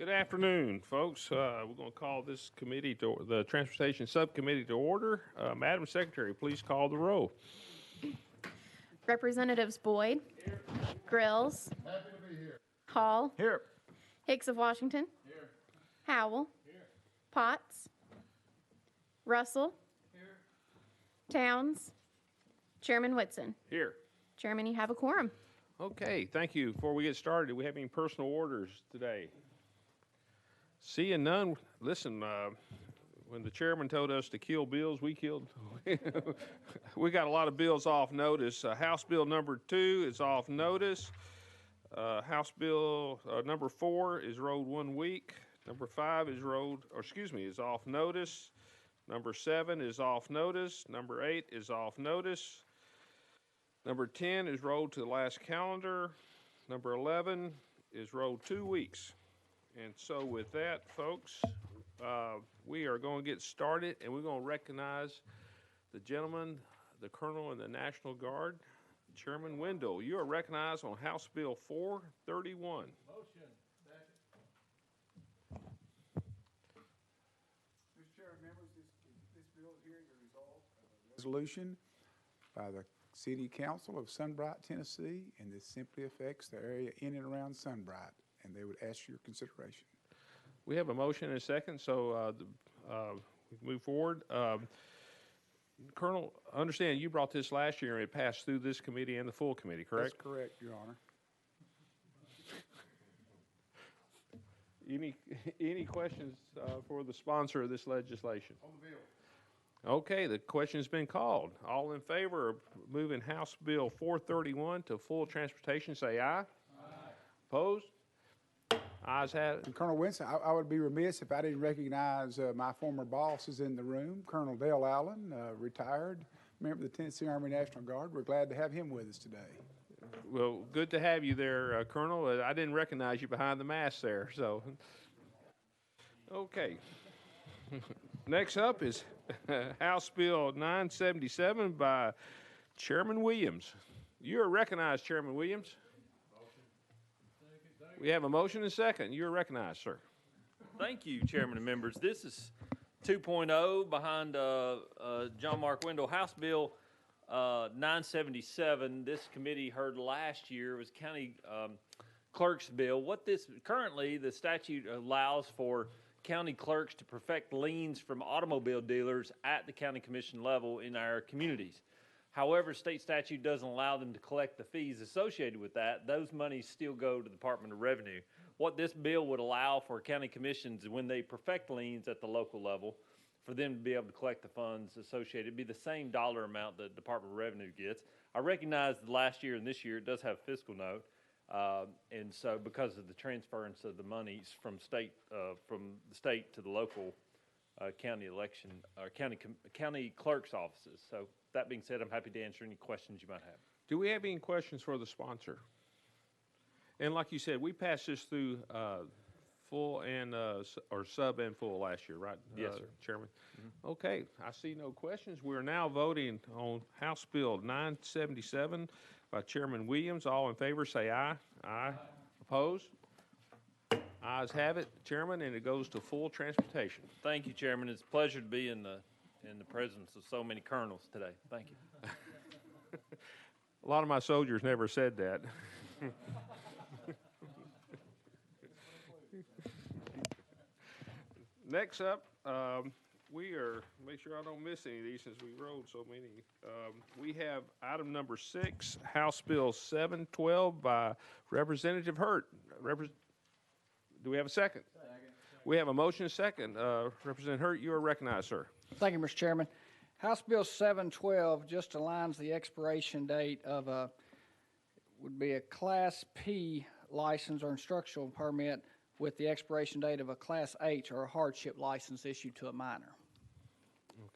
Good afternoon, folks. We're going to call this committee the Transportation Subcommittee to order. Madam Secretary, please call the roll. Representatives Boyd, here. Grills, happy to be here. Hall, here. Hicks of Washington, here. Howell, here. Potts, Russell, here. Towns, Chairman Whitson. Here. Chairman, you have a quorum. Okay, thank you. Before we get started, do we have any personal orders today? Seeing none, listen, when the chairman told us to kill bills, we killed. We got a lot of bills off notice. House Bill number 2 is off notice. House Bill number 4 is rolled 1 week. Number 5 is is off notice. Number 7 is off notice. Number 8 is off notice. Number 10 is rolled to the last calendar. Number 11 is rolled 2 weeks. And so with that, folks, we are going to get started, and we're going to recognize the gentleman, the Colonel in the National Guard, Chairman Wendell. You are recognized on House Bill 431. Motion. Second. Mr. Chair, members, this bill here is a result of a resolution by the City Council of Sunbright, Tennessee, and this simply affects the area in and around Sunbright, and they would ask your consideration. We have a motion and a second, so we move forward. Colonel, I understand you brought this last year and it passed through this committee and the full committee, correct? That's correct, Your Honor. Any questions for the sponsor of this legislation? On the bill. Okay, the question's been called. All in favor of moving House Bill 431 to full transportation, say aye. Aye. Opposed? Ayes have it. And Colonel Winston, I would be remiss if I didn't recognize my former boss is in the room, Colonel Dale Allen, retired member of the Tennessee Army National Guard. We're glad to have him with us today. Well, good to have you there, Colonel. I didn't recognize you behind the mask there, so. Okay. Next up is House Bill 977 by Chairman Williams. You are recognized, Chairman Williams. We have a motion and a second. You are recognized, sir. Thank you, Chairman and members. This is 2.0 behind John Mark Wendell. House Bill 977. This committee heard last year was county clerk's bill. Currently the statute allows for county clerks to perfect liens from automobile dealers at the county commission level in our communities. However, state statute doesn't allow them to collect the fees associated with that. Those monies still go to the Department of Revenue. What this bill would allow for county commissions when they perfect liens at the local level, for them to be able to collect the funds associated. It'd be the same dollar amount that the Department of Revenue gets. I recognize that last year and this year it does have a fiscal note. And so because of the transference of the monies from the state to the local county election, or county clerk's offices. So that being said, I'm happy to answer any questions you might have. Do we have any questions for the sponsor? And like you said, we passed this through full and or sub and full last year, right? Yes, sir. Chairman. Mm-hmm. Okay, I see no questions. We're now voting on House Bill 977 by Chairman Williams. All in favor, say aye. Aye. Opposed? Ayes have it, Chairman, and it goes to full transportation. Thank you, Chairman. It's a pleasure to be in the presence of so many colonels today. Thank you. A lot of my soldiers never said that. Next up, make sure I don't miss any of these since we rode so many. We have item number 6, House Bill 712 by Representative Hurt. Do we have a second? Second. We have a motion and a second. Representative Hurt, you are recognized, sir. Thank you, Mr. Chairman. House Bill 712 just aligns the expiration date of would be a Class P license or instructional permit with the expiration date of a Class H or a hardship license issued to a minor.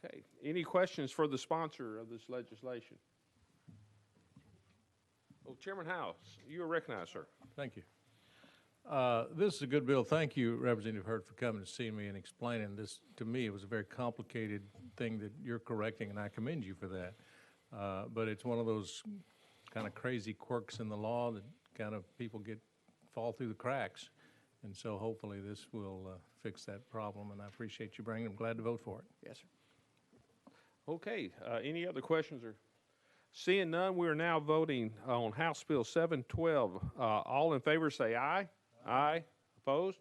Okay. Any questions for the sponsor of this legislation? Well, Chairman House, you are recognized, sir. Thank you. This is a good bill. Thank you, Representative Hurt, for coming to see me and explaining this. To me, it was a very complicated thing that you're correcting, and I commend you for that. But it's one of those kind of crazy quirks in the law that kind of people fall through the cracks. And so hopefully this will fix that problem, and I appreciate you bringing it. I'm glad to vote for it. Yes, sir. Okay, any other questions or? Seeing none, we are now voting on House Bill 712. All in favor say aye. Aye. Opposed?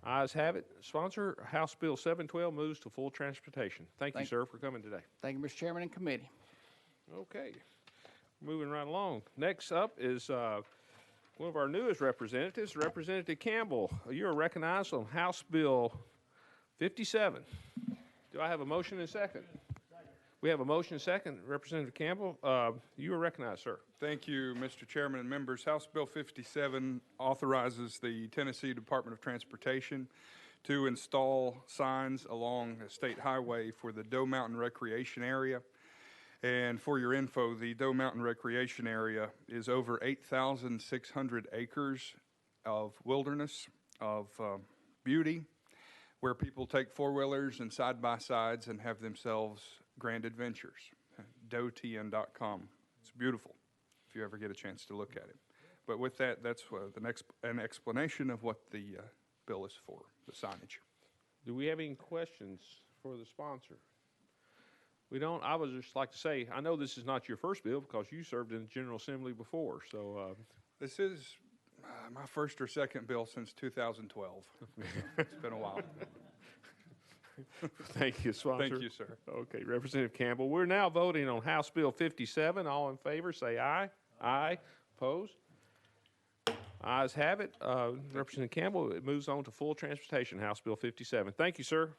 Ayes have it. Sponsor, House Bill 712 moves to full transportation. Thank you, sir, for coming today. Thank you, Mr. Chairman and committee. Okay, moving right along. Next up is one of our newest representatives, Representative Campbell. You are recognized on House Bill 57. Do I have a motion and second? We have a motion and second. Representative Campbell, you are recognized, sir. Thank you, Mr. Chairman and members. House Bill 57 authorizes the Tennessee Department of Transportation to install signs along a state highway for the Doe Mountain Recreation Area. And for your info, the Doe Mountain Recreation Area is over 8,600 acres of wilderness, of beauty, where people take four-wheelers and side-by-sides and have themselves grand adventures. DoeTN.com. It's beautiful if you ever get a chance to look at it. But with that, that's an explanation of what the bill is for, the signage. Do we have any questions for the sponsor? We don't. I would just like to say, I know this is not your first bill because you served in the General Assembly before, so. This is my first or second bill since 2012. It's been a while. Thank you, sponsor. Thank you, sir. Okay, Representative Campbell. We're now voting on House Bill 57. All in favor, say aye. Aye. Opposed? Ayes have it. Representative Campbell, it moves on to full transportation, House Bill 57. Thank you, sir.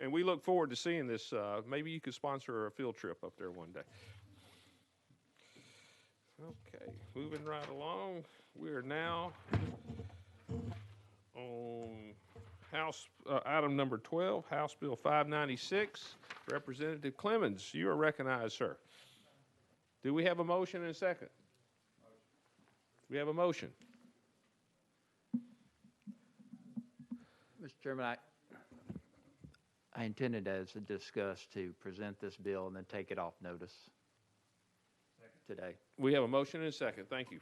And we look forward to seeing this. Maybe you could sponsor a field trip up there one day. Okay, moving right along. We are now on item number 12, House Bill 596. Representative Clemens, you are recognized, sir. Do we have a motion and a second? We have a motion. Mr. Chairman, I intended as discussed to present this bill and then take it off notice today. We have a motion and a second. Thank you.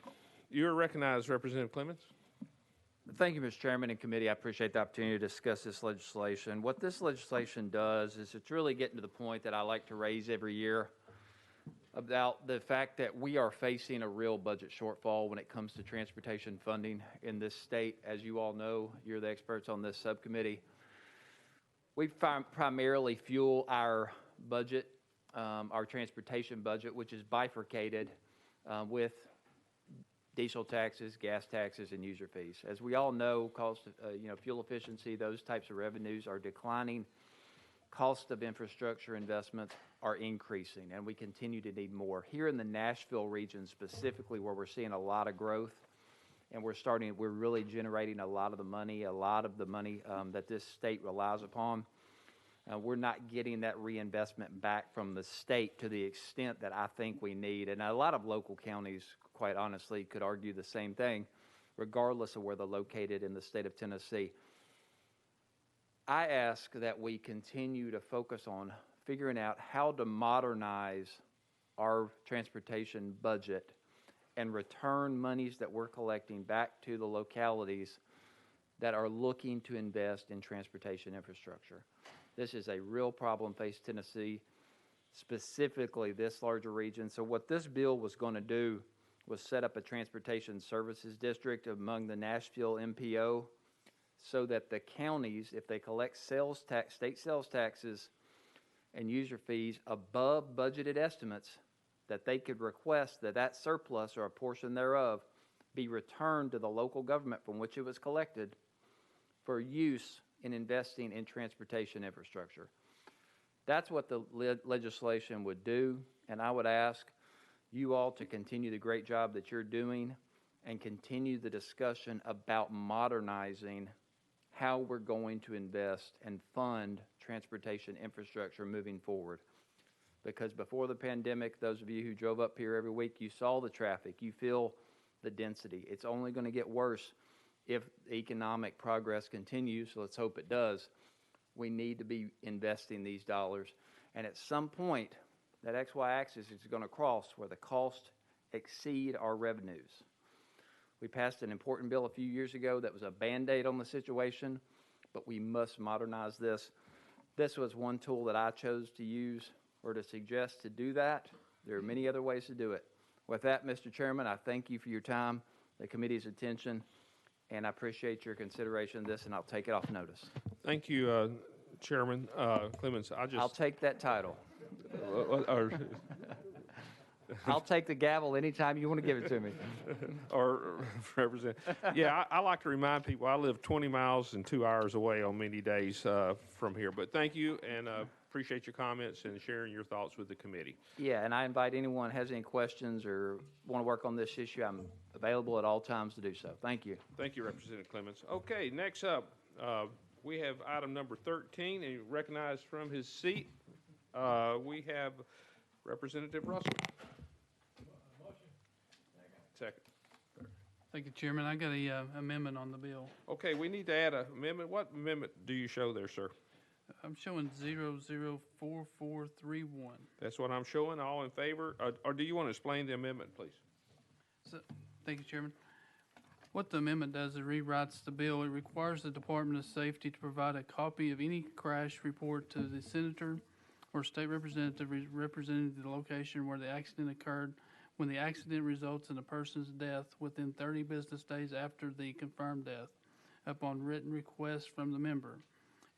You are recognized, Representative Clemens. Thank you, Mr. Chairman and committee. I appreciate the opportunity to discuss this legislation. What this legislation does is it's really getting to the point that I like to raise every year about the fact that we are facing a real budget shortfall when it comes to transportation funding in this state. As you all know, you're the experts on this subcommittee. We primarily fuel our budget, our transportation budget, which is bifurcated with diesel taxes, gas taxes, and user fees. As we all know, cost of, fuel efficiency, those types of revenues are declining. Cost of infrastructure investments are increasing, and we continue to need more. Here in the Nashville region specifically, where we're seeing a lot of growth, and we're really generating a lot of the money that this state relies upon. We're not getting that reinvestment back from the state to the extent that I think we need. And a lot of local counties, quite honestly, could argue the same thing, regardless of where they're located in the state of Tennessee. I ask that we continue to focus on figuring out how to modernize our transportation budget and return monies that we're collecting back to the localities that are looking to invest in transportation infrastructure. This is a real problem facing Tennessee, specifically this larger region. So what this bill was going to do was set up a transportation services district among the Nashville MPO so that the counties, if they collect state sales taxes and user fees above budgeted estimates, that they could request that surplus or a portion thereof be returned to the local government from which it was collected for use in investing in transportation infrastructure. That's what the legislation would do, and I would ask you all to continue the great job that you're doing and continue the discussion about modernizing how we're going to invest and fund transportation infrastructure moving forward. Because before the pandemic, those of you who drove up here every week, you saw the traffic, you feel the density. It's only going to get worse if economic progress continues, so let's hope it does. We need to be investing these dollars. And at some point, that XY axis is going to cross where the costs exceed our revenues. We passed an important bill a few years ago that was a Band-Aid on the situation, but we must modernize this. This was one tool that I chose to use or to suggest to do that. There are many other ways to do it. With that, Mr. Chairman, I thank you for your time, the committee's attention, and I appreciate your consideration of this, and I'll take it off notice. Thank you, Chairman Clemens. I'll take that title. or, I'll take the gavel anytime you want to give it to me. or represent. Yeah, I like to remind people I live 20 miles and 2 hours away on many days from here. But thank you, and appreciate your comments and sharing your thoughts with the committee. Yeah, and I invite anyone who has any questions or want to work on this issue. I'm available at all times to do so. Thank you. Thank you, Representative Clemens. Okay, next up, we have item number 13, and recognized from his seat, we have Representative Russell. Second. Thank you, Chairman. I got a amendment on the bill. Okay, we need to add an amendment. What amendment do you show there, sir? I'm showing 004431. That's what I'm showing. All in favor? Or do you want to explain the amendment, please? Thank you, Chairman. What the amendment does is rewrites the bill. It requires the Department of Safety to provide a copy of any crash report to the senator or state representative representing the location where the accident occurred when the accident results in a person's death within 30 business days after the confirmed death upon written request from the member.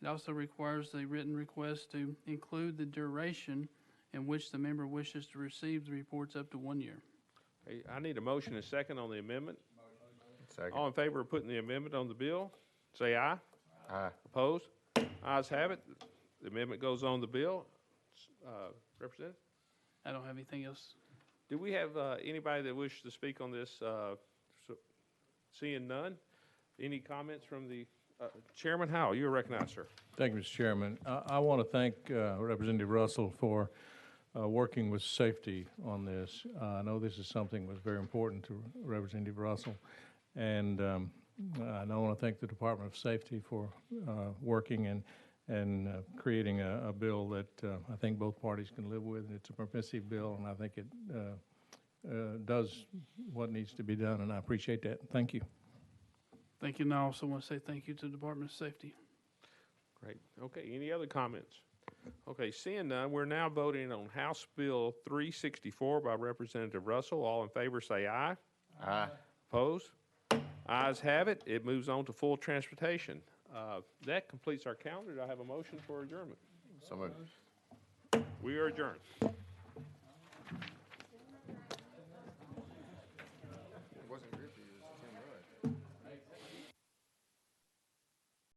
It also requires the written request to include the duration in which the member wishes to receive the reports up to 1 year. Okay, I need a motion and second on the amendment. Second. All in favor of putting the amendment on the bill, say aye. Aye. Opposed? Ayes have it. The amendment goes on the bill. Representative? I don't have anything else. Do we have anybody that wishes to speak on this? Seeing none, any comments from the Chairman Howell? You are recognized, sir. Thank you, Mr. Chairman. I want to thank Representative Russell for working with safety on this. I know this is something that was very important to Representative Russell, and I want to thank the Department of Safety for working and creating a bill that I think both parties can live with. It's a permissive bill, and I think it does what needs to be done, and I appreciate that. Thank you. Thank you, and I also want to say thank you to the Department of Safety. Great. Okay, any other comments? Okay, seeing none, we're now voting on House Bill 364 by Representative Russell. All in favor say aye. Aye. Opposed? Ayes have it. It moves on to full transportation. That completes our calendar. Do I have a motion for adjournment? So moved. We are adjourned.